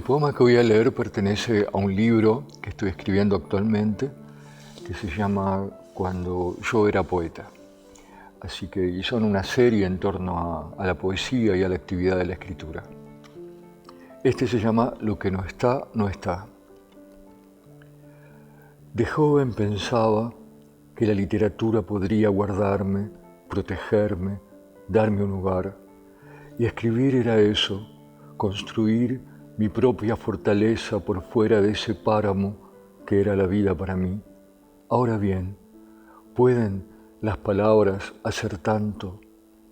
poema que voy a leer pertenece a un libro que estoy escribiendo actualmente, que se llama Cuando yo era poeta. Así que son una serie en torno a la poesía y a la actividad de la escritura. Este se llama Lo que no está, no está. De joven pensaba que la literatura podría guardarme, protegerme, darme un hogar. Y escribir era eso, construir mi propia fortaleza por fuera de ese páramo que era la vida para mí. Ahora bien, ¿pueden las palabras hacer tanto,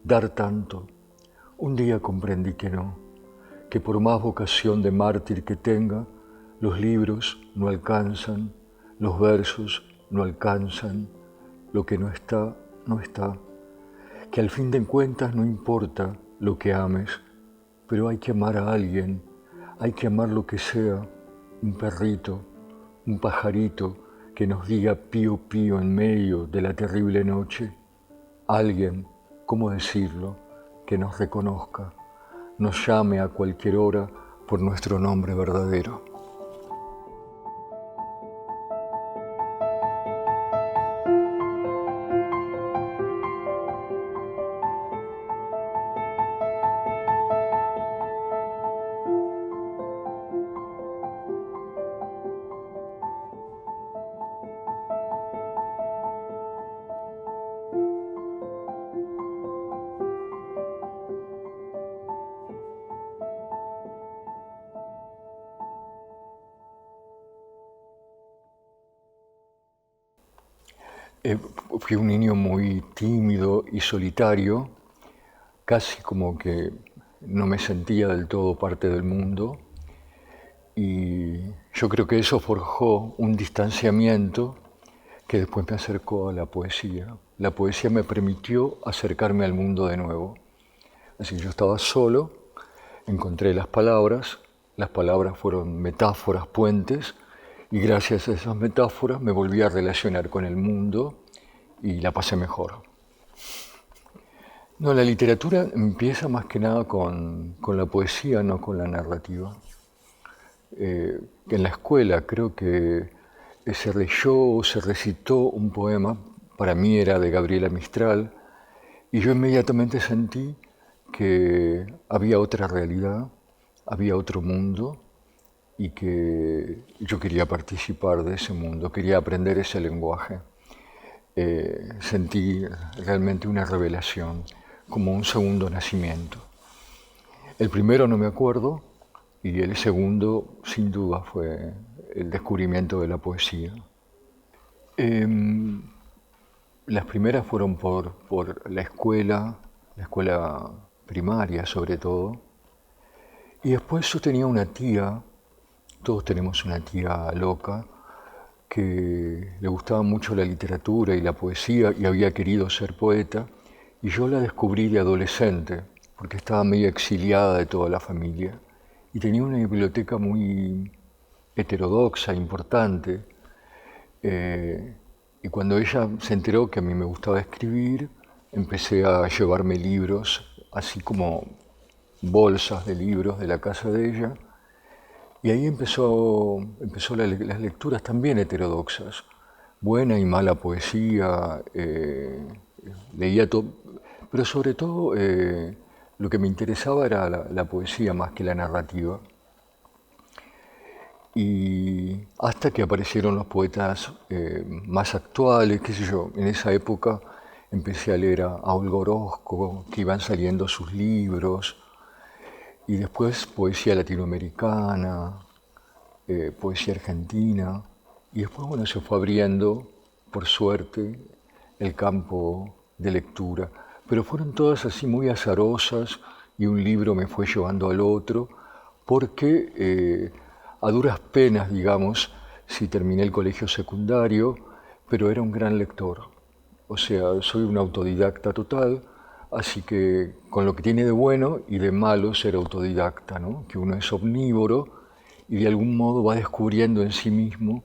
dar tanto? Un día comprendí que no, que por más vocación de mártir que tenga, los libros no alcanzan, los versos no alcanzan, lo que no está, no está, que al fin de cuentas no importa lo que ames, pero hay que amar a alguien, hay que amar lo que sea, un perrito, un pajarito que nos diga pío pío en medio de la terrible noche, alguien, ¿cómo decirlo?, que nos reconozca, nos llame a cualquier hora por nuestro nombre verdadero. Fui un niño muy tímido y solitario, casi como que no me sentía del todo parte del mundo, y yo creo que eso forjó un distanciamiento que después me acercó a la poesía. La poesía me permitió acercarme al mundo de nuevo. Así que yo estaba solo, encontré las palabras fueron metáforas, puentes, y gracias a esas metáforas me volví a relacionar con el mundo y la pasé mejor. No, la literatura empieza más que nada con la poesía, no con la narrativa. En la escuela creo que se leyó, se recitó un poema, para mí era de Gabriela Mistral, y yo inmediatamente sentí que había otra realidad, había otro mundo, y que yo quería participar de ese mundo, quería aprender ese lenguaje. Sentí realmente una revelación, como un segundo nacimiento. El primero no me acuerdo, y el segundo, sin duda, fue el descubrimiento de la poesía. Las primeras fueron por la escuela primaria sobre todo, y después yo tenía una tía, todos tenemos una tía loca, que le gustaba mucho la literatura y la poesía y había querido ser poeta, y yo la descubrí de adolescente, porque estaba medio exiliada de toda la familia, y tenía una biblioteca muy heterodoxa, importante, y cuando ella se enteró que a mí me gustaba escribir, empecé a llevarme libros, así como bolsas de libros de la casa de ella, y ahí empezó las lecturas también heterodoxas, buena y mala poesía, leía todo, pero sobre todo lo que me interesaba era la poesía más que la narrativa. Y hasta que aparecieron los poetas más actuales, qué sé yo, en esa época empecé a leer a Olga Orozco, que iban saliendo sus libros, y después poesía latinoamericana, poesía argentina, y después, bueno, se fue abriendo, por suerte, el campo de lectura. Pero fueron todas así muy azarosas, y un libro me fue llevando al otro, porque a duras penas, digamos, sí terminé el colegio secundario, pero era un gran lector. O sea, soy un autodidacta total, así que con lo que tiene de bueno y de malo ser autodidacta, ¿no? Que uno es omnívoro y de algún modo va descubriendo en sí mismo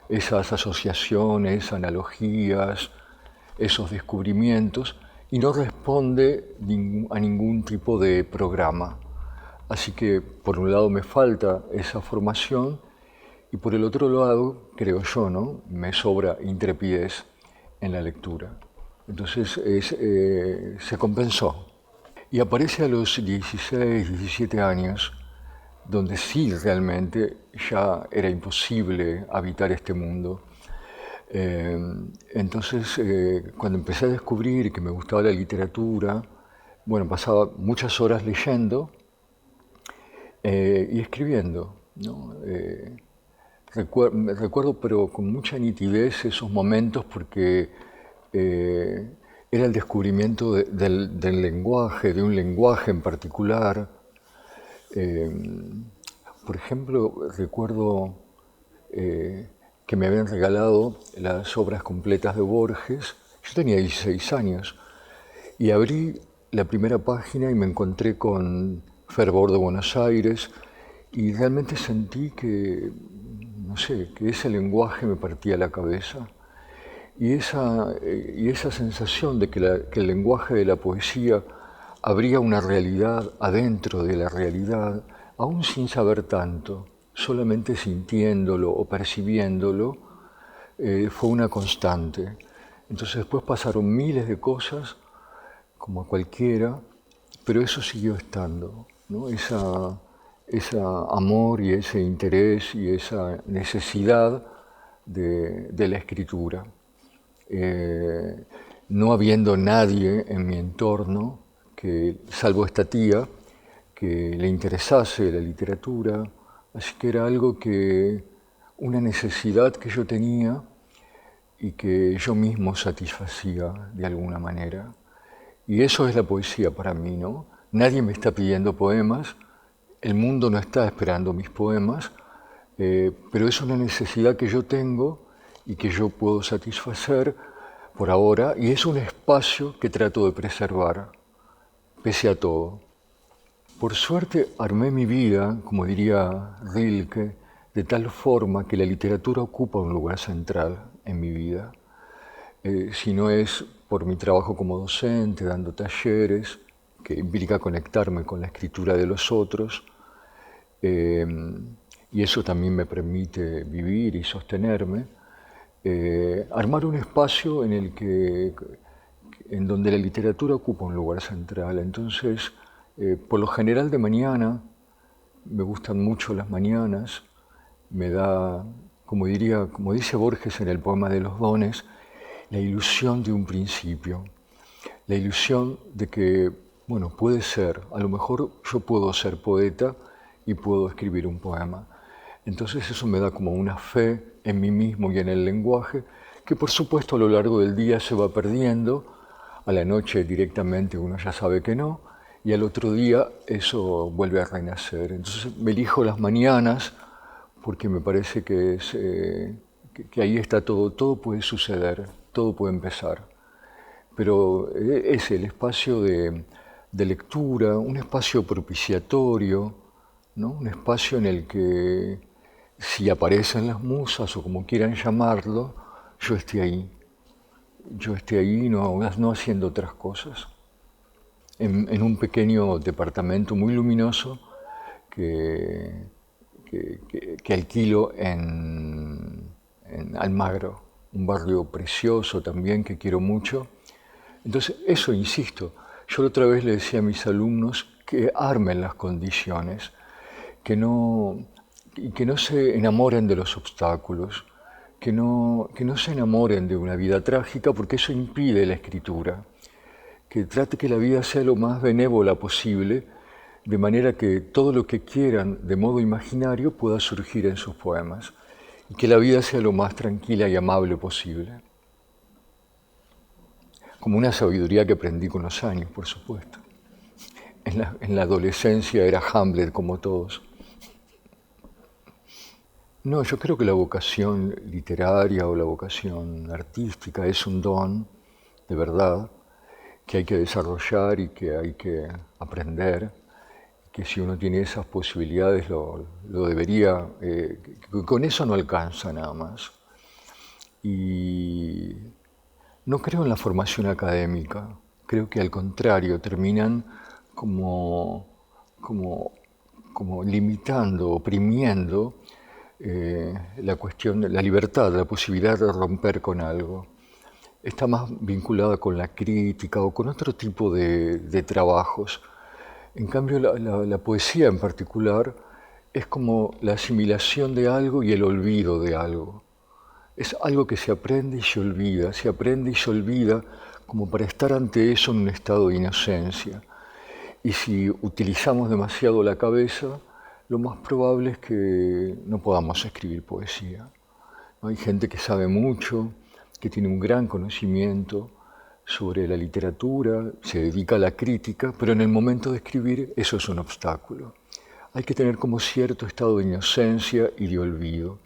esas asociaciones, analogías, esos descubrimientos, y no responde a ningún tipo de programa. Así que por un lado me falta esa formación y por el otro lado, creo yo, ¿no? Me sobra intrepidez en la lectura. Entonces se compensó. Y aparece a los 16, 17 años, donde sí realmente ya era imposible habitar este mundo. Eh, entonces, cuando empecé a descubrir que me gustaba la literatura, bueno, pasaba muchas horas leyendo y escribiendo, ¿no? Recuerdo, pero con mucha nitidez, esos momentos porque era el descubrimiento del lenguaje, de un lenguaje en particular. Eh, por ejemplo, recuerdo que me habían regalado las obras completas de Borges. Yo tenía 16 años y abrí la primera página y me encontré con Fervor de Buenos Aires y realmente sentí que, no sé, que ese lenguaje me partía la cabeza. Y esa sensación de que el lenguaje de la poesía habría una realidad adentro de la realidad, aún sin saber tanto, solamente sintiéndolo o percibiéndolo, fue una constante. Entonces después pasaron miles de cosas, como a cualquiera, pero eso siguió estando, ¿no? Ese amor y ese interés y esa necesidad de la escritura. No habiendo nadie en mi entorno, que, salvo esta tía, que le interesase la literatura, así que era algo que, una necesidad que yo tenía y que yo mismo satisfacía de alguna manera. Y eso es la poesía para mí, ¿no? Nadie me está pidiendo poemas, el mundo no está esperando mis poemas, pero es una necesidad que yo tengo y que yo puedo satisfacer por ahora, y es un espacio que trato de preservar, pese a todo. Por suerte armé mi vida, como diría Rilke, de tal forma que la literatura ocupa un lugar central en mi vida. Si no es por mi trabajo como docente, dando talleres, que implica conectarme con la escritura de los otros, y eso también me permite vivir y sostenerme, armar un espacio en donde la literatura ocupa un lugar central. Entonces, por lo general de mañana, me gustan mucho las mañanas, me da, como dice Borges en el poema de los dones, la ilusión de un principio, la ilusión de que, bueno, puede ser, a lo mejor yo puedo ser poeta y puedo escribir un poema. Entonces eso me da como una fe en mí mismo y en el lenguaje, que por supuesto a lo largo del día se va perdiendo, a la noche directamente uno ya sabe que no, y al otro día eso vuelve a renacer. Entonces me elijo las mañanas porque me parece que ahí está todo, todo puede suceder, todo puede empezar. Pero es el espacio de lectura, un espacio propiciatorio, ¿no? Un espacio en el que si aparecen las musas o como quieran llamarlo, yo esté ahí. Yo esté ahí no haciendo otras cosas. En un pequeño departamento muy luminoso que, que alquilo en Almagro, un barrio precioso también que quiero mucho. Entonces, eso insisto, yo la otra vez le decía a mis alumnos que armen las condiciones, y que no se enamoren de los obstáculos, que no se enamoren de una vida trágica porque eso impide la escritura, que trate que la vida sea lo más benévola posible, de manera que todo lo que quieran de modo imaginario pueda surgir en sus poemas, y que la vida sea lo más tranquila y amable posible. Como una sabiduría que aprendí con los años, por supuesto. En la adolescencia era Hamlet como todos. No, yo creo que la vocación literaria o la vocación artística es un don, de verdad, que hay que desarrollar y que hay que aprender, que si uno tiene esas posibilidades lo debería, que con eso no alcanza nada más. Y no creo en la formación académica, creo que al contrario terminan como como limitando, oprimiendo la cuestión de la libertad, la posibilidad de romper con algo. Está más vinculada con la crítica o con otro tipo de trabajos. En cambio, la poesía en particular es como la asimilación de algo y el olvido de algo. Es algo que se aprende y se olvida como para estar ante eso en un estado de inocencia. Y si utilizamos demasiado la cabeza, lo más probable es que no podamos escribir poesía. ¿No? Hay gente que sabe mucho, que tiene un gran conocimiento sobre la literatura, se dedica a la crítica, pero en el momento de escribir eso es un obstáculo. Hay que tener como cierto estado de inocencia y de olvido.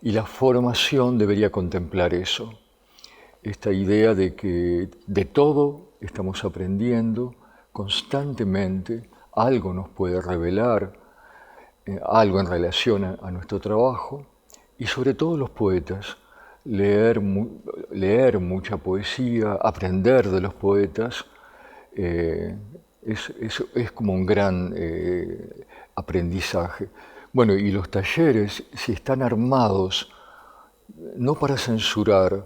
Y la formación debería contemplar eso. Esta idea de que de todo estamos aprendiendo constantemente, algo nos puede revelar, algo en relación a nuestro trabajo, y sobre todo los poetas, leer mucha poesía, aprender de los poetas, es como un gran aprendizaje. Bueno, y los talleres, si están armados, no para censurar,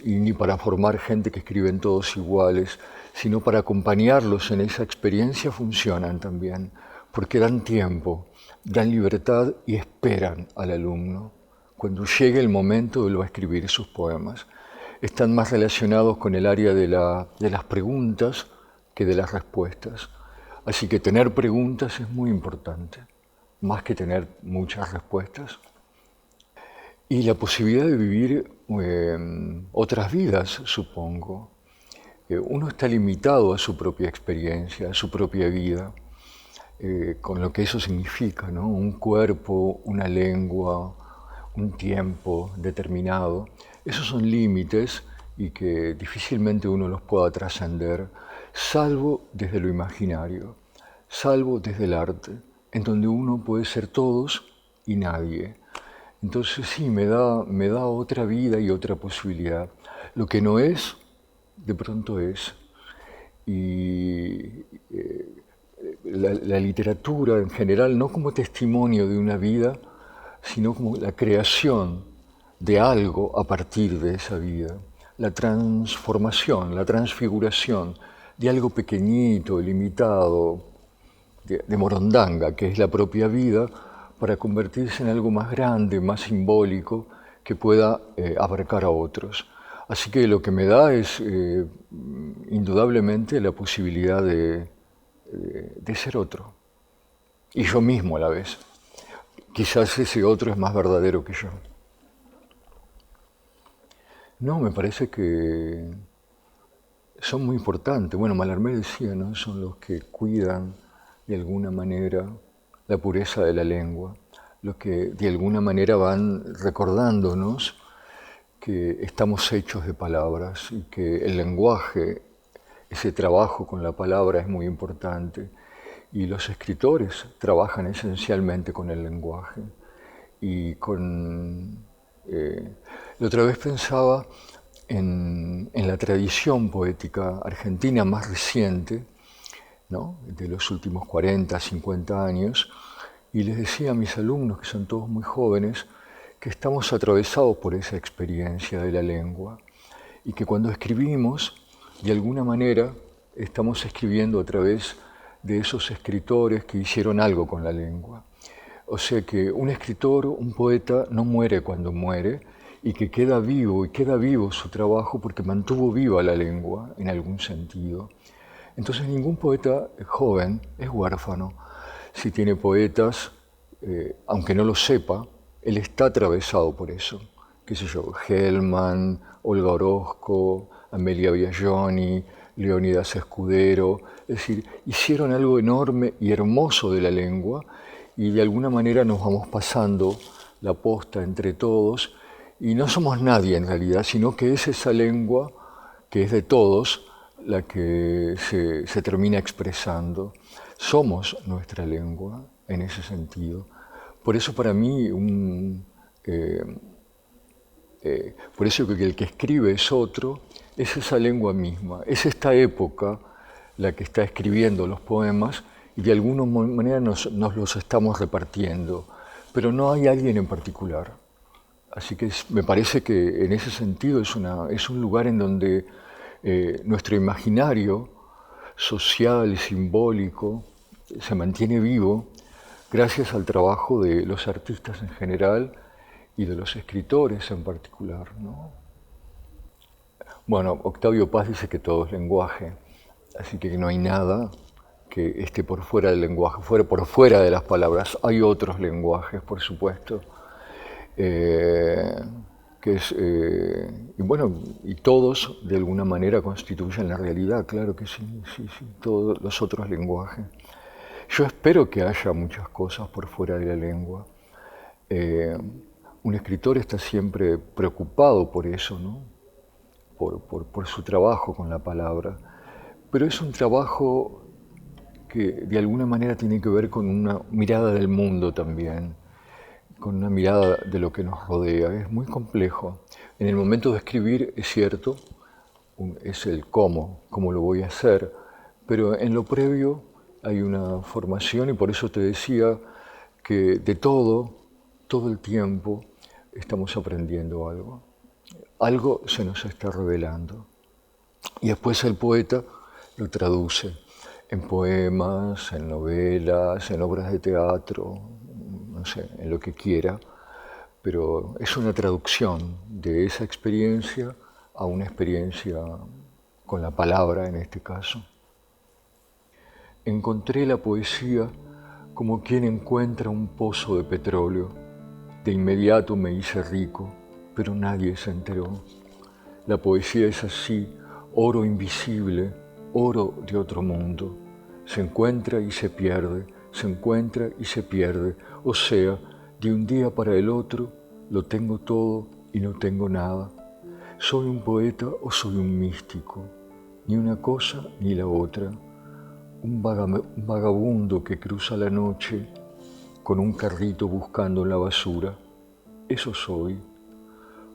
ni para formar gente que escriben todos iguales, sino para acompañarlos en esa experiencia, funcionan también, porque dan tiempo, dan libertad y esperan al alumno cuando llegue el momento de él va a escribir sus poemas. Están más relacionados con el área de las preguntas que de las respuestas. Así que tener preguntas es muy importante, más que tener muchas respuestas. Y la posibilidad de vivir otras vidas, supongo. Uno está limitado a su propia experiencia, a su propia vida, con lo que eso significa, ¿no? Un cuerpo, una lengua, un tiempo determinado. Esos son límites y que difícilmente uno los pueda trascender, salvo desde lo imaginario, salvo desde el arte, en donde uno puede ser todos y nadie. Entonces sí, me da otra vida y otra posibilidad. Lo que no es, de pronto es. Y la literatura en general, no como testimonio de una vida, sino como la creación de algo a partir de esa vida. La transformación, la transfiguración de algo pequeñito, limitado, de morondanga, que es la propia vida, para convertirse en algo más grande, más simbólico, que pueda abarcar a otros. Así que lo que me da es indudablemente la posibilidad de ser otro, y yo mismo a la vez. Quizás ese otro es más verdadero que yo. No, me parece que son muy importantes. Bueno, Mallarmé decía, ¿no? Son los que cuidan de alguna manera la pureza de la lengua, los que de alguna manera van recordándonos que estamos hechos de palabras y que el lenguaje, ese trabajo con la palabra es muy importante. Y los escritores trabajan esencialmente con el lenguaje. Y la otra vez pensaba en la tradición poética argentina más reciente, ¿no? De los últimos 40, 50 años, y les decía a mis alumnos, que son todos muy jóvenes, que estamos atravesados por esa experiencia de la lengua y que cuando escribimos, de alguna manera, estamos escribiendo a través de esos escritores que hicieron algo con la lengua. O sea que un escritor, un poeta, no muere cuando muere y que queda vivo, y queda vivo su trabajo porque mantuvo viva la lengua en algún sentido. Entonces ningún poeta joven es huérfano. Si tiene poetas, aunque no lo sepa, él está atravesado por eso. Qué sé yo, Hellman, Olga Orozco, Amelia Biagioni, Leónidas Escudero, es decir, hicieron algo enorme y hermoso de la lengua y de alguna manera nos vamos pasando la posta entre todos y no somos nadie en realidad, sino que es esa lengua que es de todos la que se termina expresando. Somos nuestra lengua en ese sentido. Por eso para mí, por eso que el que escribe es otro, es esa lengua misma, es esta época la que está escribiendo los poemas y de alguna manera nos los estamos repartiendo, pero no hay alguien en particular. Así que me parece que en ese sentido es un lugar en donde nuestro imaginario social, simbólico, se mantiene vivo gracias al trabajo de los artistas en general y de los escritores en particular, ¿no? Bueno, Octavio Paz dice que todo es lenguaje, así que no hay nada que esté por fuera del lenguaje, por fuera de las palabras. Hay otros lenguajes, por supuesto, y bueno, y todos de alguna manera constituyen la realidad, claro que sí, sí, sí, todos los otros lenguajes. Yo espero que haya muchas cosas por fuera de la lengua. Un escritor está siempre preocupado por eso, ¿no? Por su trabajo con la palabra, pero es un trabajo que de alguna manera tiene que ver con una mirada del mundo también, con una mirada de lo que nos rodea. Es muy complejo. En el momento de escribir, es cierto, es el cómo lo voy a hacer, pero en lo previo hay una formación y por eso te decía que de todo el tiempo estamos aprendiendo algo. Algo se nos está revelando. Y después el poeta lo traduce en poemas, en novelas, en obras de teatro, no sé, en lo que quiera, pero es una traducción de esa experiencia a una experiencia con la palabra en este caso. Encontré la poesía como quien encuentra un pozo de petróleo. De inmediato me hice rico, pero nadie se enteró. La poesía es así, oro invisible, oro de otro mundo. Se encuentra y se pierde, se encuentra y se pierde. O sea, de un día para el otro, lo tengo todo y no tengo nada. ¿Soy un poeta o soy un místico? Ni una cosa ni la otra. Un vagabundo que cruza la noche con un carrito buscando en la basura. Eso soy.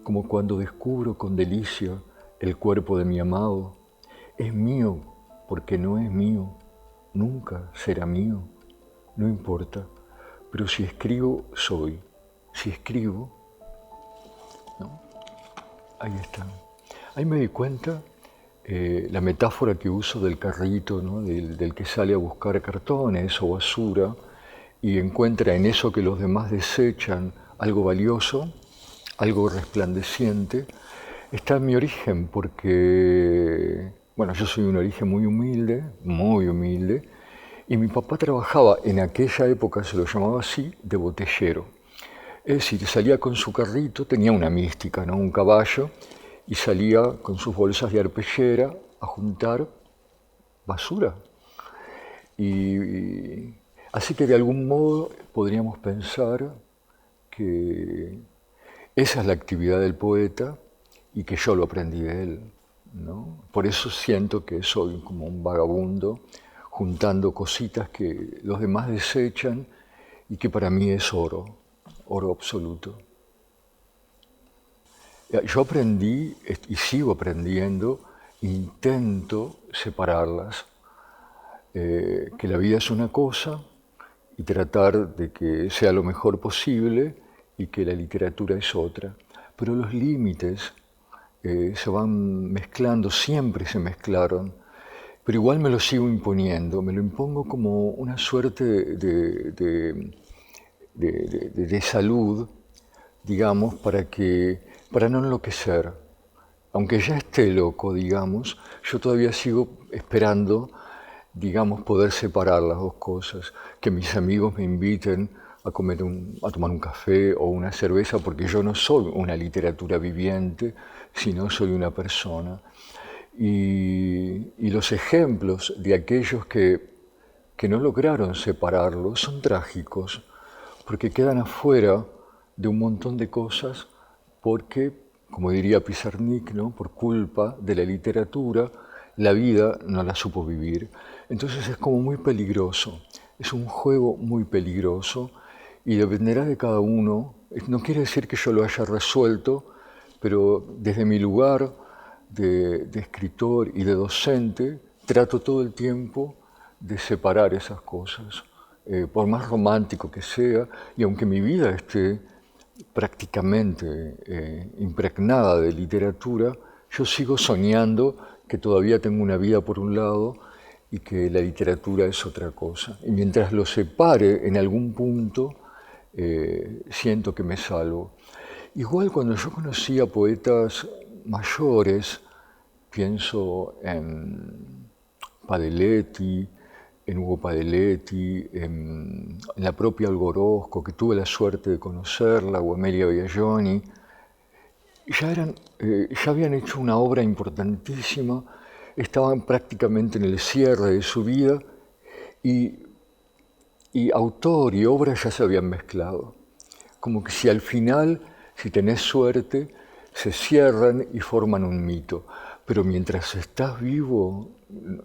Como cuando descubro con delicia el cuerpo de mi amado. Es mío porque no es mío, nunca será mío, no importa, pero si escribo, soy. Si escribo, ¿no? Ahí está. Ahí me di cuenta la metáfora que uso del carrito, ¿no? del que sale a buscar cartones o basura y encuentra en eso que los demás desechan algo valioso, algo resplandeciente, está en mi origen, porque, bueno, yo soy de un origen muy humilde, y mi papá trabajaba, en aquella época se lo llamaba así, de botellero. Es decir, salía con su carrito, tenía una mística, ¿no? Un caballo, y salía con sus bolsas de arpillera a juntar basura. Así que de algún modo podríamos pensar que esa es la actividad del poeta y que yo lo aprendí de él, ¿no? Por eso siento que soy como un vagabundo juntando cositas que los demás desechan y que para mí es oro, oro absoluto. Yo aprendí y sigo aprendiendo, intento separarlas, que la vida es una cosa y tratar de que sea lo mejor posible y que la literatura es otra. Pero los límites se van mezclando, siempre se mezclaron, pero igual me lo sigo imponiendo, me lo impongo como una suerte de salud, digamos, para no enloquecer. Aunque ya esté loco, digamos, yo todavía sigo esperando, digamos, poder separar las dos cosas, que mis amigos me inviten a tomar un café o una cerveza, porque yo no soy una literatura viviente, sino soy una persona. Y los ejemplos de aquellos que no lograron separarlo son trágicos, porque quedan afuera de un montón de cosas porque, como diría Pizarnik, ¿no? Por culpa de la literatura, la vida no la supo vivir. Entonces es como muy peligroso, es un juego muy peligroso y dependerá de cada uno. No quiere decir que yo lo haya resuelto, pero desde mi lugar de escritor y de docente trato todo el tiempo de separar esas cosas, por más romántico que sea, y aunque mi vida esté prácticamente impregnada de literatura, yo sigo soñando que todavía tengo una vida por un lado y que la literatura es otra cosa. Y mientras lo separe en algún punto, siento que me salvo. Igual cuando yo conocí a poetas mayores, pienso en Padeletti, en Hugo Padeletti, en la propia Olga Orozco, que tuve la suerte de conocerla, o Amelia Biagioni, ya habían hecho una obra importantísima, estaban prácticamente en el cierre de su vida y autor y obra ya se habían mezclado. Como que si al final, si tenés suerte, se cierran y forman un mito. Pero mientras estás vivo,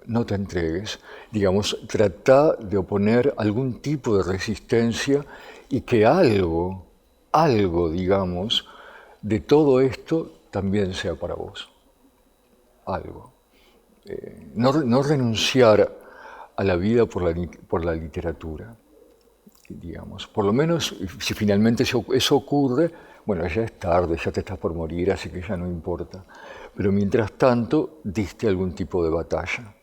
no te entregues. Digamos, trata de oponer algún tipo de resistencia y que algo, digamos, de todo esto también sea para vos. Algo. No renunciar a la vida por la literatura, digamos. Por lo menos, si finalmente eso ocurre, bueno, ya es tarde, ya te estás por morir, así que ya no importa. Pero mientras tanto, diste algún tipo de batalla.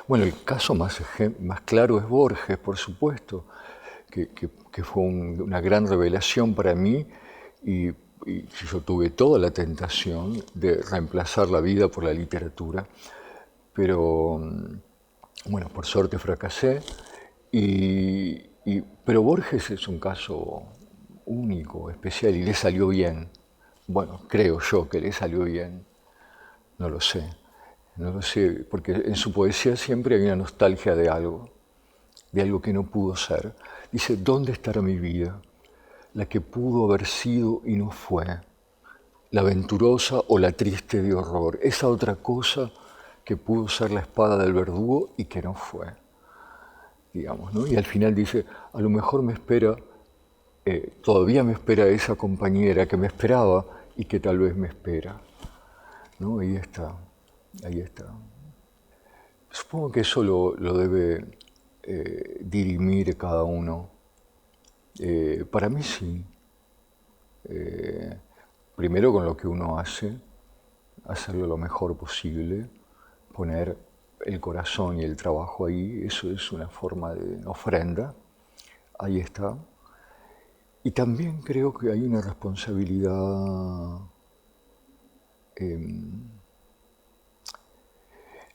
Bueno, el caso más claro es Borges, por supuesto, que fue una gran revelación para mí y yo tuve toda la tentación de reemplazar la vida por la literatura, pero bueno, por suerte fracasé, pero Borges es un caso único, especial, y le salió bien. Bueno, creo yo que le salió bien, no lo sé, porque en su poesía siempre hay una nostalgia de algo que no pudo ser. Dice, ¿dónde estará mi vida? La que pudo haber sido y no fue, la venturosa o la triste de horror, esa otra cosa que pudo ser la espada del verdugo y que no fue, digamos, ¿no? Y al final dice, a lo mejor me espera, todavía me espera esa compañera que me esperaba y que tal vez me espera, ¿no? Ahí está. Supongo que eso lo debe dirimir cada uno. Para mí sí. Primero con lo que uno hace, hacerlo lo mejor posible, poner el corazón y el trabajo ahí, eso es una forma de ofrenda, ahí está. Y también creo que hay una responsabilidad,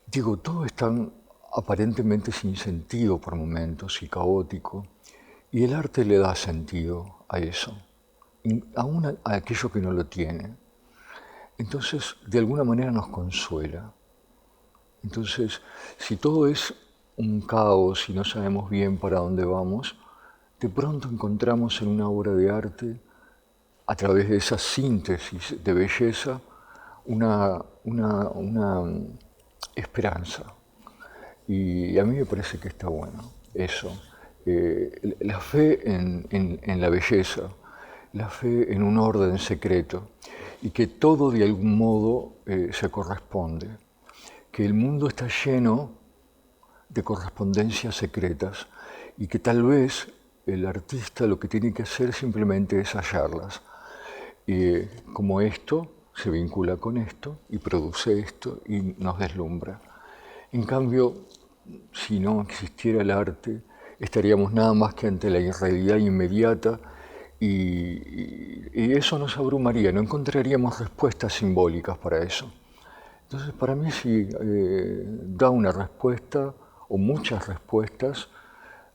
digo, todo es tan aparentemente sin sentido por momentos y caótico, y el arte le da sentido a eso, aún a aquello que no lo tiene. Entonces, de alguna manera nos consuela. Entonces, si todo es un caos y no sabemos bien para dónde vamos, de pronto encontramos en una obra de arte, a través de esa síntesis de belleza, una esperanza. Y a mí me parece que está bueno eso. La fe en la belleza, la fe en un orden secreto y que todo de algún modo se corresponde, que el mundo está lleno de correspondencias secretas y que tal vez el artista lo que tiene que hacer simplemente es hallarlas. Y como esto se vincula con esto y produce esto y nos deslumbra. En cambio, si no existiera el arte, estaríamos nada más que ante la irrealidad inmediata y eso nos abrumaría, no encontraríamos respuestas simbólicas para eso. Entonces, para mí sí da una respuesta o muchas respuestas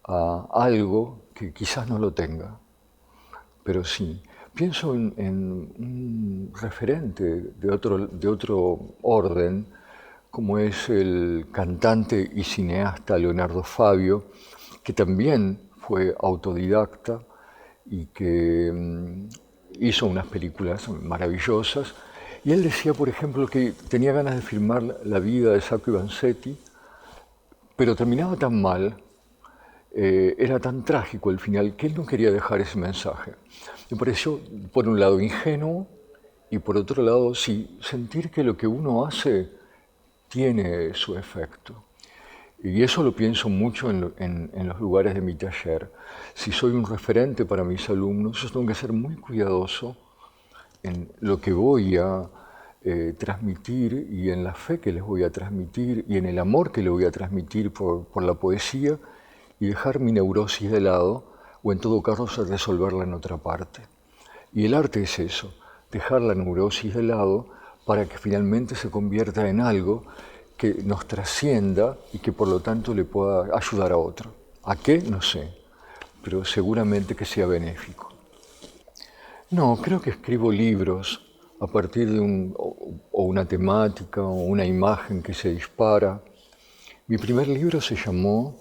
a algo que quizás no lo tenga, pero sí. Pienso en un referente de otro orden, como es el cantante y cineasta Leonardo Fabio, que también fue autodidacta y que hizo unas películas maravillosas. Y él decía, por ejemplo, que tenía ganas de filmar la vida de Sacco y Vanzetti, pero terminaba tan mal, era tan trágico el final, que él no quería dejar ese mensaje. Me pareció, por un lado, ingenuo, y por otro lado, sí, sentir que lo que uno hace tiene su efecto. Y eso lo pienso mucho en los lugares de mi taller. Si soy un referente para mis alumnos, yo tengo que ser muy cuidadoso en lo que voy a transmitir y en la fe que les voy a transmitir y en el amor que les voy a transmitir por la poesía y dejar mi neurosis de lado o en todo caso resolverla en otra parte. Y el arte es eso, dejar la neurosis de lado para que finalmente se convierta en algo que nos trascienda y que por lo tanto le pueda ayudar a otro. ¿A qué? No sé, pero seguramente que sea benéfico. No, creo que escribo libros a partir de una temática o una imagen que se dispara. Mi primer libro se llamó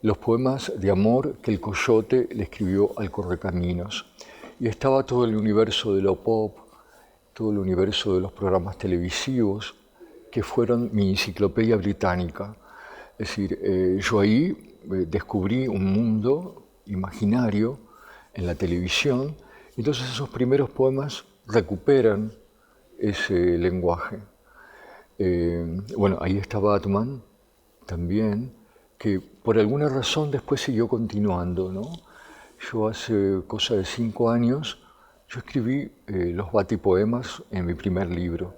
Los poemas de amor que el coyote le escribió al correcaminos. Y estaba todo el universo de lo pop, todo el universo de los programas televisivos, que fueron mi enciclopedia británica. Es decir, yo ahí descubrí un mundo imaginario en la televisión, entonces esos primeros poemas recuperan ese lenguaje. Bueno, ahí está Batman también, que por alguna razón después siguió continuando, ¿no? Yo hace cosa de 5 años, yo escribí los batipoemas en mi primer libro.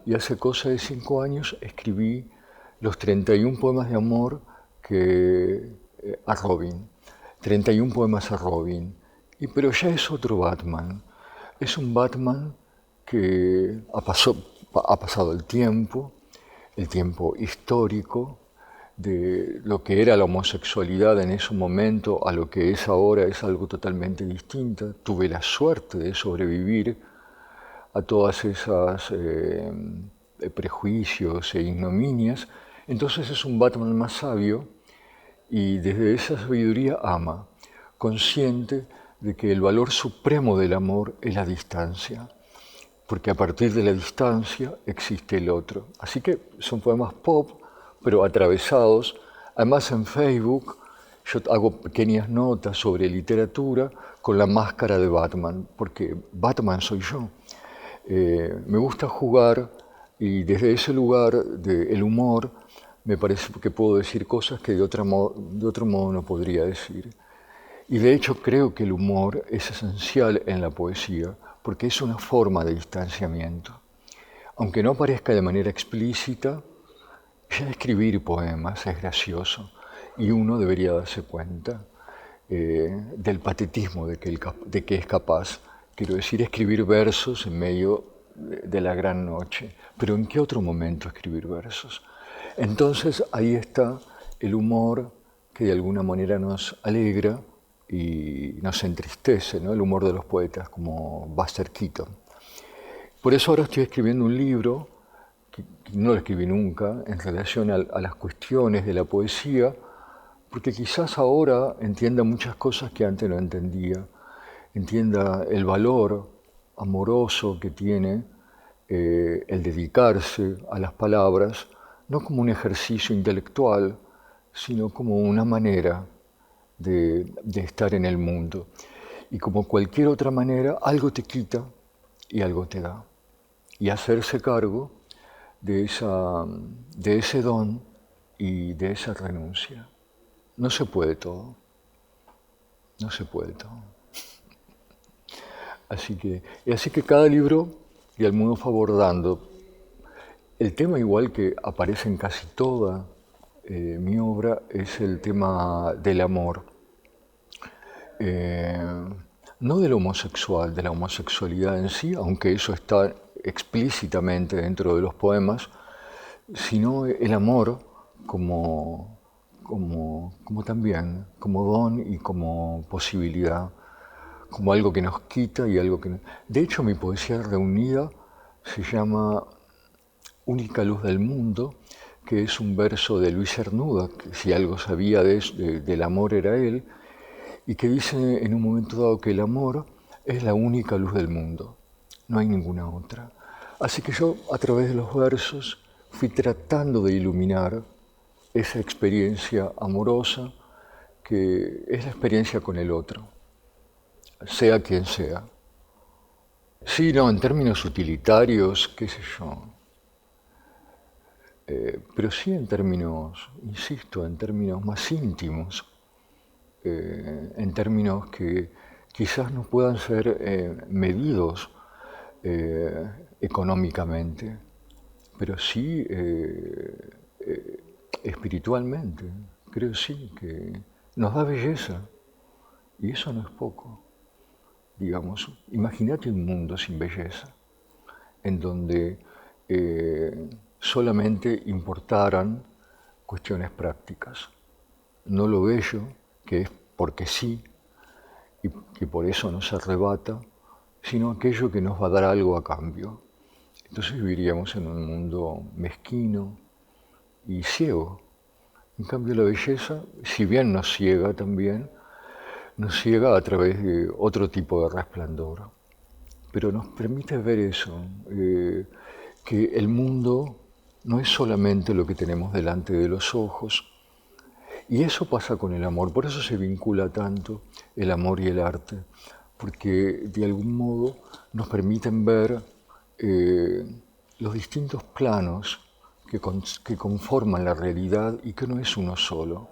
Y hace cosa de 5 años escribí los 31 poemas de amor a Robin. 31 poemas a Robin. Pero ya es otro Batman. Es un Batman que ha pasado el tiempo histórico, de lo que era la homosexualidad en ese momento a lo que es ahora es algo totalmente distinto. Tuve la suerte de sobrevivir a todas esas prejuicios e ignominias. Entonces es un Batman más sabio y desde esa sabiduría ama, consciente de que el valor supremo del amor es la distancia, porque a partir de la distancia existe el otro. Así que son poemas pop, pero atravesados. Además en Facebook yo hago pequeñas notas sobre literatura con la máscara de Batman, porque Batman soy yo. Me gusta jugar y desde ese lugar del humor me parece que puedo decir cosas que de otro modo no podría decir. Y de hecho creo que el humor es esencial en la poesía porque es una forma de distanciamiento. Aunque no aparezca de manera explícita, ya escribir poemas es gracioso y uno debería darse cuenta del patetismo de que es capaz. Quiero decir, escribir versos en medio de la gran noche. Pero ¿en qué otro momento escribir versos? Entonces ahí está el humor que de alguna manera nos alegra y nos entristece, ¿no? El humor de los poetas como Buster Keaton. Por eso ahora estoy escribiendo un libro, que no lo escribí nunca, en relación a las cuestiones de la poesía, porque quizás ahora entienda muchas cosas que antes no entendía, entienda el valor amoroso que tiene el dedicarse a las palabras, no como un ejercicio intelectual, sino como una manera de estar en el mundo. Y como cualquier otra manera, algo te quita y algo te da. Y hacerse cargo de ese don y de esa renuncia. No se puede todo. No se puede todo. Así que cada libro, de algún modo, fue abordando el tema, igual que aparece en casi toda mi obra, es el tema del amor. No del homosexual, de la homosexualidad en sí, aunque eso está explícitamente dentro de los poemas, sino el amor como también, como don y como posibilidad, como algo que nos quita y algo que no. De hecho, mi poesía reunida se llama Única luz del mundo, que es un verso de Luis Cernuda, que si algo sabía del amor era él, y que dice en un momento dado que el amor es la única luz del mundo, no hay ninguna otra. Así que yo, a través de los versos, fui tratando de iluminar esa experiencia amorosa que es la experiencia con el otro, sea quien sea. Sí, no, en términos utilitarios, qué sé yo. pero sí en términos, insisto, en términos más íntimos, en términos que quizás no puedan ser medidos económicamente, pero sí espiritualmente. Creo sí que nos da belleza y eso no es poco. Digamos, imagínate un mundo sin belleza, en donde solamente importaran cuestiones prácticas, no lo bello, que es porque sí, y que por eso nos arrebata, sino aquello que nos va a dar algo a cambio. Entonces viviríamos en un mundo mezquino y ciego. En cambio la belleza, si bien nos ciega también, nos ciega a través de otro tipo de resplandor, pero nos permite ver eso, que el mundo no es solamente lo que tenemos delante de los ojos, y eso pasa con el amor, por eso se vincula tanto el amor y el arte, porque de algún modo nos permiten ver los distintos planos que conforman la realidad y que no es uno solo.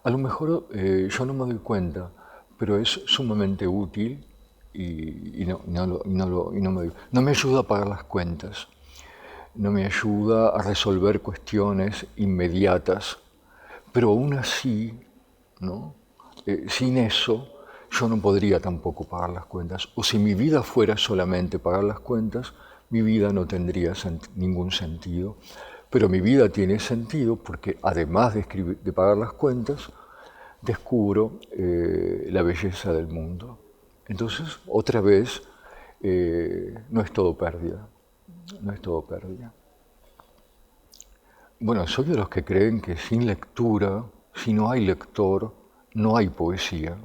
A lo mejor yo no me doy cuenta, pero es sumamente útil y no me ayuda a pagar las cuentas, no me ayuda a resolver cuestiones inmediatas, pero aún así, ¿no? Sin eso, yo no podría tampoco pagar las cuentas. O si mi vida fuera solamente pagar las cuentas, mi vida no tendría ningún sentido. Pero mi vida tiene sentido porque además de pagar las cuentas, descubro la belleza del mundo. Entonces, otra vez, no es todo pérdida. No es todo pérdida. Bueno, soy de los que creen que sin lectura, si no hay lector, no hay poesía,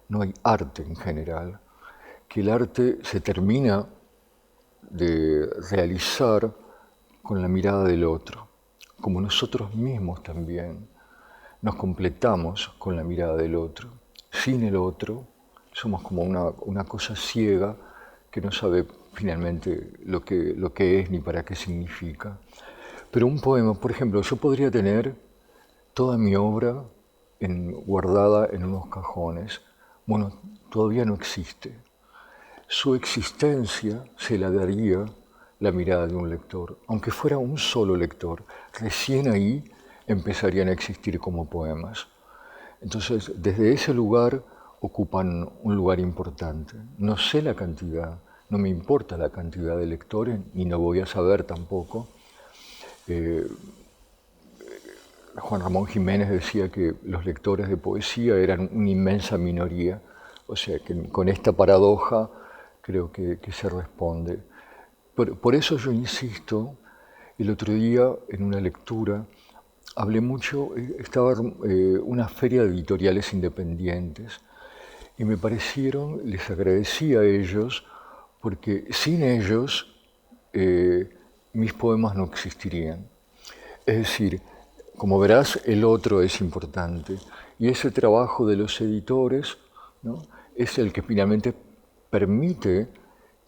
no hay arte en general, que el arte se termina de realizar con la mirada del otro, como nosotros mismos también nos completamos con la mirada del otro. Sin el otro somos como una cosa ciega que no sabe finalmente lo que es ni para qué significa. Pero un poema, por ejemplo, yo podría tener toda mi obra guardada en unos cajones. Bueno, todavía no existe. Su existencia se la daría la mirada de un lector, aunque fuera un solo lector. Recién ahí empezarían a existir como poemas. Entonces, desde ese lugar ocupan un lugar importante. No sé la cantidad, no me importa la cantidad de lectores, ni no voy a saber tampoco. Juan Ramón Jiménez decía que los lectores de poesía eran una inmensa minoría, o sea que con esta paradoja creo que se responde. Por eso yo insisto, el otro día en una lectura hablé mucho, estaba una feria de editoriales independientes y me parecieron, les agradecí a ellos, porque sin ellos mis poemas no existirían. Es decir, como verás, el otro es importante y ese trabajo de los editores, ¿no?, es el que finalmente permite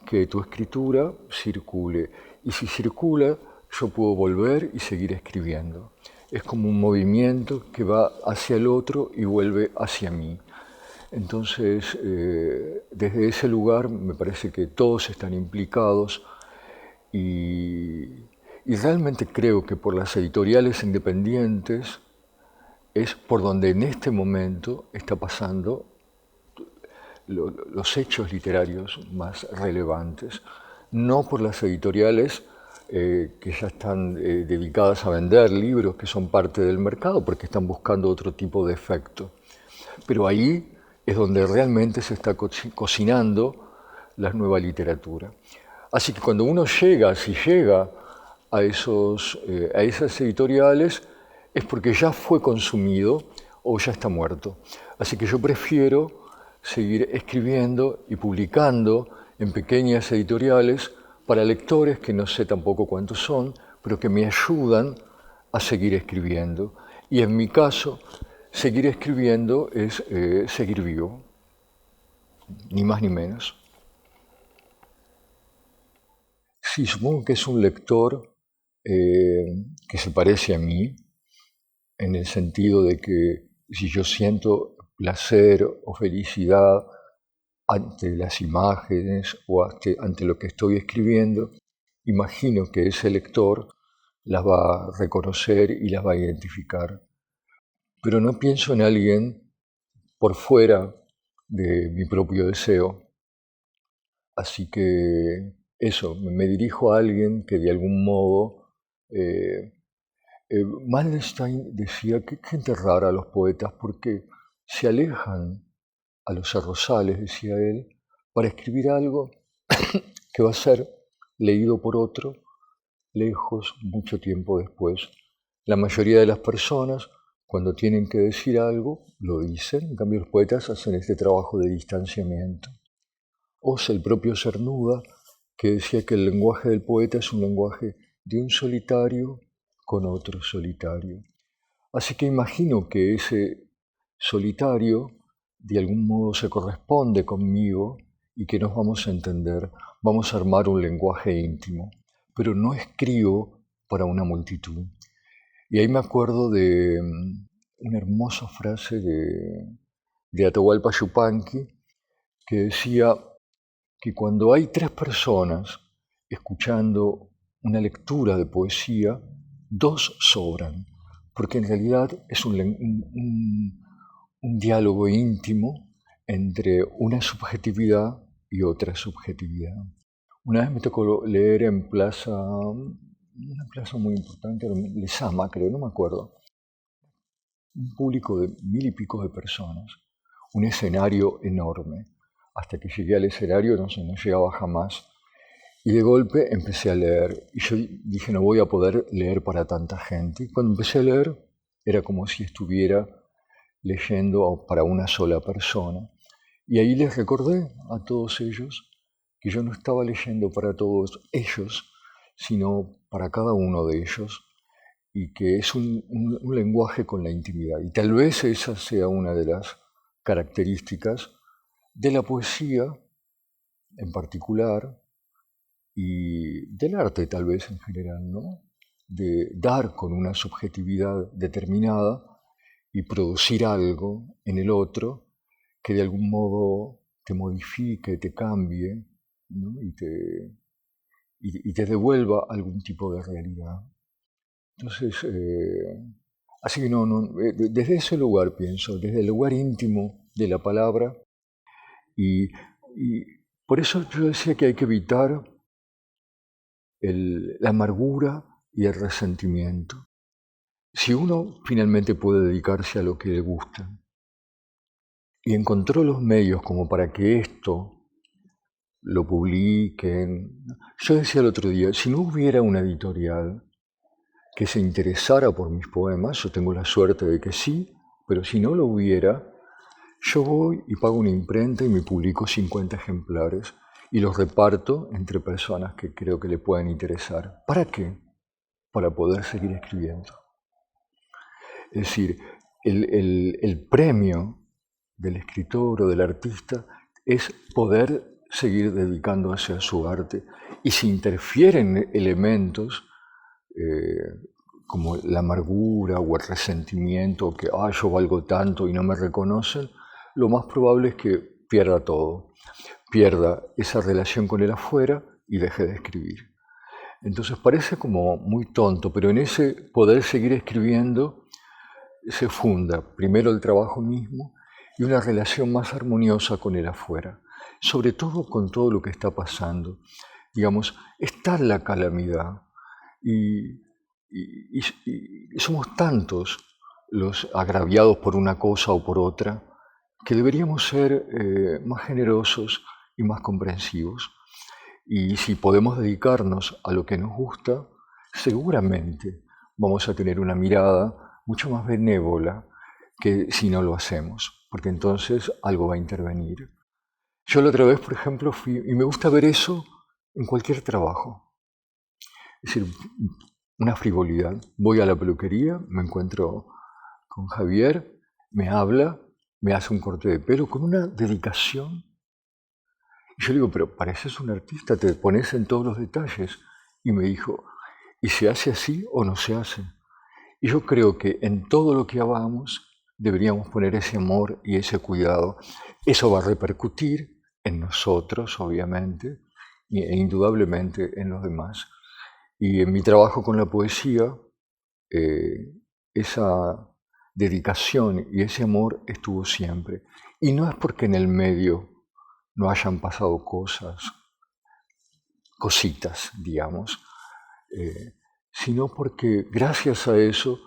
que tu escritura circule. Y si circula, yo puedo volver y seguir escribiendo. Es como un movimiento que va hacia el otro y vuelve hacia mí. Entonces, desde ese lugar me parece que todos están implicados y realmente creo que por las editoriales independientes es por donde en este momento está pasando los hechos literarios más relevantes, no por las editoriales que ya están dedicadas a vender libros que son parte del mercado porque están buscando otro tipo de efecto. Pero ahí es donde realmente se está cocinando la nueva literatura. Así que cuando uno llega, si llega a esas editoriales, es porque ya fue consumido o ya está muerto. Así que yo prefiero seguir escribiendo y publicando en pequeñas editoriales para lectores que no sé tampoco cuántos son, pero que me ayudan a seguir escribiendo. Y en mi caso, seguir escribiendo es seguir vivo, ni más ni menos. Sí, supongo que es un lector que se parece a mí, en el sentido de que si yo siento placer o felicidad ante las imágenes o ante lo que estoy escribiendo, imagino que ese lector las va a reconocer y las va a identificar. Pero no pienso en alguien por fuera de mi propio deseo. Así que eso, me dirijo a alguien que de algún modo... Wallenstein decía que gente rara los poetas porque se alejan a los arrozales, decía él, para escribir algo que va a ser leído por otro lejos mucho tiempo después. La mayoría de las personas, cuando tienen que decir algo, lo dicen, en cambio los poetas hacen este trabajo de distanciamiento. Oz, el propio Cernuda, que decía que el lenguaje del poeta es un lenguaje de un solitario con otro solitario. Así que imagino que ese solitario de algún modo se corresponde conmigo y que nos vamos a entender, vamos a armar un lenguaje íntimo, pero no escribo para una multitud. Y ahí me acuerdo de una hermosa frase de Atahualpa Yupanqui que decía que cuando hay 3 personas escuchando una lectura de poesía, 2 sobran, porque en realidad es un diálogo íntimo entre una subjetividad y otra subjetividad. Una vez me tocó leer en una plaza muy importante, Lezama creo, no me acuerdo, un público de 1000 y pico de personas, un escenario enorme. Hasta que llegué al escenario no llegaba jamás. Y de golpe empecé a leer. Y yo dije, no voy a poder leer para tanta gente. Y cuando empecé a leer, era como si estuviera leyendo para una sola persona. Y ahí les recordé a todos ellos que yo no estaba leyendo para todos ellos, sino para cada uno de ellos, y que es un lenguaje con la intimidad. Y tal vez esa sea una de las características de la poesía en particular y del arte tal vez en general, ¿no? De dar con una subjetividad determinada y producir algo en el otro que de algún modo te modifique, te cambie, ¿no? y te devuelva algún tipo de realidad. Entonces, así que desde ese lugar pienso, desde el lugar íntimo de la palabra, y por eso yo decía que hay que evitar la amargura y el resentimiento. Si uno finalmente puede dedicarse a lo que le gusta y encontró los medios como para que esto lo publiquen. Yo decía el otro día, si no hubiera una editorial que se interesara por mis poemas, yo tengo la suerte de que sí, pero si no lo hubiera, yo voy y pago una imprenta y me publico 50 ejemplares y los reparto entre personas que creo que le pueden interesar. ¿Para qué? Para poder seguir escribiendo. Es decir, el premio del escritor o del artista es poder seguir dedicándose a su arte. Y si interfieren elementos como la amargura o el resentimiento, que yo valgo tanto y no me reconocen, lo más probable es que pierda todo, pierda esa relación con el afuera y deje de escribir. Entonces parece como muy tonto, pero en ese poder seguir escribiendo se funda primero el trabajo mismo y una relación más armoniosa con el afuera, sobre todo con todo lo que está pasando. Digamos, está la calamidad y somos tantos los agraviados por una cosa o por otra que deberíamos ser más generosos y más comprensivos. Y si podemos dedicarnos a lo que nos gusta, seguramente vamos a tener una mirada mucho más benévola que si no lo hacemos, porque entonces algo va a intervenir. Yo la otra vez, por ejemplo, fui, y me gusta ver eso en cualquier trabajo. Es decir, una frivolidad. Voy a la peluquería, me encuentro con Javier, me habla, me hace un corte de pelo con una dedicación. Y yo le digo, pero pareces un artista, te pones en todos los detalles. Y me dijo, y se hace así o no se hace. Y yo creo que en todo lo que hagamos deberíamos poner ese amor y ese cuidado. Eso va a repercutir en nosotros, obviamente, e indudablemente en los demás. Y en mi trabajo con la poesía, esa dedicación y ese amor estuvo siempre. Y no es porque en el medio no hayan pasado cositas, digamos, sino porque gracias a eso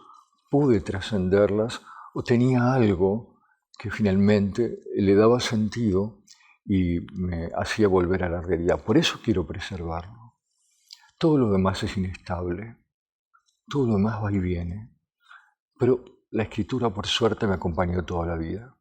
pude trascenderlas o tenía algo que finalmente le daba sentido y me hacía volver a la realidad. Por eso quiero preservarlo. Todo lo demás es inestable, todo lo demás va y viene, pero la escritura por suerte me acompañó toda la vida.